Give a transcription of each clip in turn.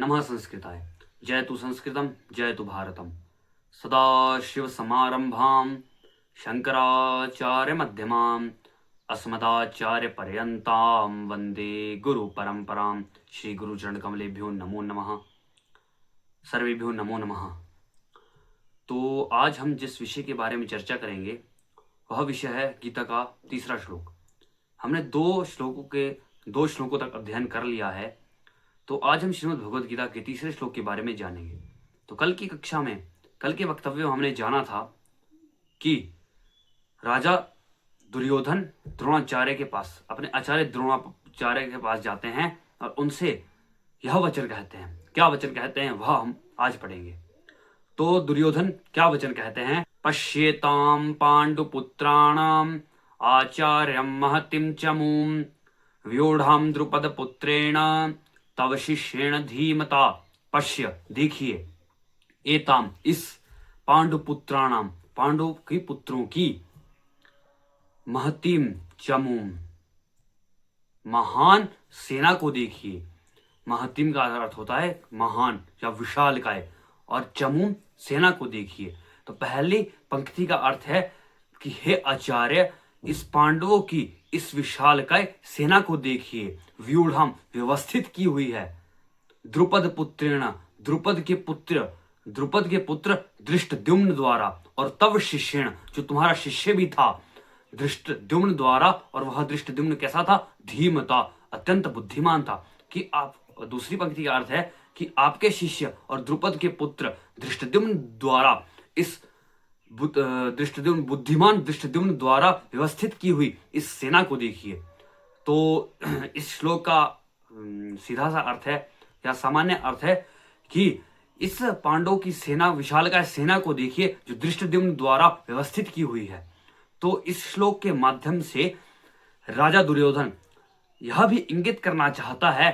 नमः संस्कृताय। जयतु संस्कृतम जयतु भारतम। सदाशिव समारंभाम शंकराचार्य मध्यमाम अस्मदाचार्य पर्यंताम वंदे गुरु परंपराम। श्री गुरुचरण कमलेभ्यो नमो नमः। सर्वेभ्यो नमो नमः। तो आज हम जिस विषय के बारे में चर्चा करेंगे वह विषय है गीता का तीसरा श्लोक। हमने दो श्लोकों तक अध्ययन कर लिया है, तो आज हम श्रीमद् भगवद गीता के तीसरे श्लोक के बारे में जानेंगे। तो कल की कक्षा में, कल के वक्तव्य में हमने जाना था कि राजा दुर्योधन द्रोणाचार्य के पास, अपने आचार्य द्रोणाचार्य के पास जाते हैं और उनसे यह वचन कहते हैं। क्या वचन कहते हैं वह हम आज पढ़ेंगे। तो दुर्योधन क्या वचन कहते हैं? पश्येताम पांडुपुत्राणाम आचार्यम महतिम चमूम व्यूढ़ाम द्रुपद पुत्रेण तव शिष्येण धीमता। पश्य, देखिए, एताम, इस पांडुपुत्राणाम, पांडु के पुत्रों की, महतिम चमूम, महान सेना को देखिए। महतिम का अर्थ होता है महान या विशालकाय, और चमूम सेना को देखिए। तो पहली पंक्ति का अर्थ है कि हे आचार्य, इस पांडवों की इस विशालकाय सेना को देखिए। व्यूढ़म, व्यवस्थित की हुई है। द्रुपद पुत्रेण, द्रुपद के पुत्र धृष्टद्युम्न द्वारा, और तव शिष्येण, जो तुम्हारा शिष्य भी था धृष्टद्युम्न द्वारा। और वह धृष्टद्युम्न कैसा था? धीमता, अत्यंत बुद्धिमान था। कि आप, दूसरी पंक्ति का अर्थ है कि आपके शिष्य और द्रुपद के पुत्र धृष्टद्युम्न द्वारा, इस बुद्धिमान धृष्टद्युम्न द्वारा व्यवस्थित की हुई इस सेना को देखिए। तो इस श्लोक का सीधा सा अर्थ है या सामान्य अर्थ है कि इस पांडवों की सेना, विशालकाय सेना को देखिए जो धृष्टद्युम्न द्वारा व्यवस्थित की हुई है। तो इस श्लोक के माध्यम से राजा दुर्योधन यह भी इंगित करना चाहता है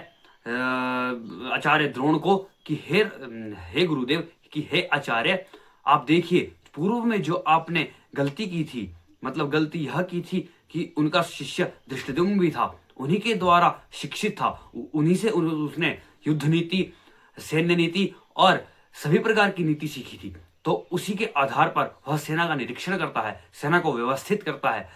आचार्य द्रोण को कि हे गुरुदेव, कि हे आचार्य, आप देखिए पूर्व में जो आपने गलती की थी, मतलब गलती यह की थी कि उनका शिष्य धृष्टद्युम्न भी था, उन्हीं के द्वारा शिक्षित था, उन्हीं से उसने युद्ध नीति, सैन्य नीति और सभी प्रकार की नीति सीखी थी। तो उसी के आधार पर वह सेना का निरीक्षण करता है, सेना को व्यवस्थित करता है।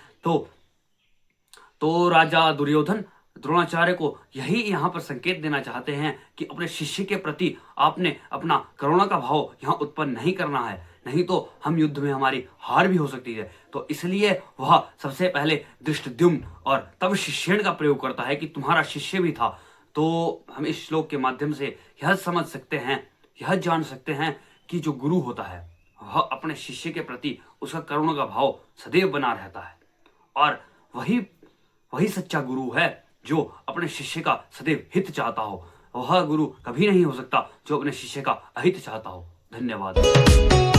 तो राजा दुर्योधन द्रोणाचार्य को यही यहाँ पर संकेत देना चाहते हैं कि अपने शिष्य के प्रति आपने अपना करुणा का भाव यहाँ उत्पन्न नहीं करना है, नहीं तो हम युद्ध में हमारी हार भी हो सकती है। तो इसलिए वह सबसे पहले धृष्टद्युम्न और तव शिष्येण का प्रयोग करता है कि तुम्हारा शिष्य भी था। तो हम इस श्लोक के माध्यम से यह समझ सकते हैं, यह जान सकते हैं कि जो गुरु होता है वह अपने शिष्य के प्रति उसका करुणा का भाव सदैव बना रहता है, और वही सच्चा गुरु है जो अपने शिष्य का सदैव हित चाहता हो। वह गुरु कभी नहीं हो सकता जो अपने शिष्य का अहित चाहता हो। धन्यवाद।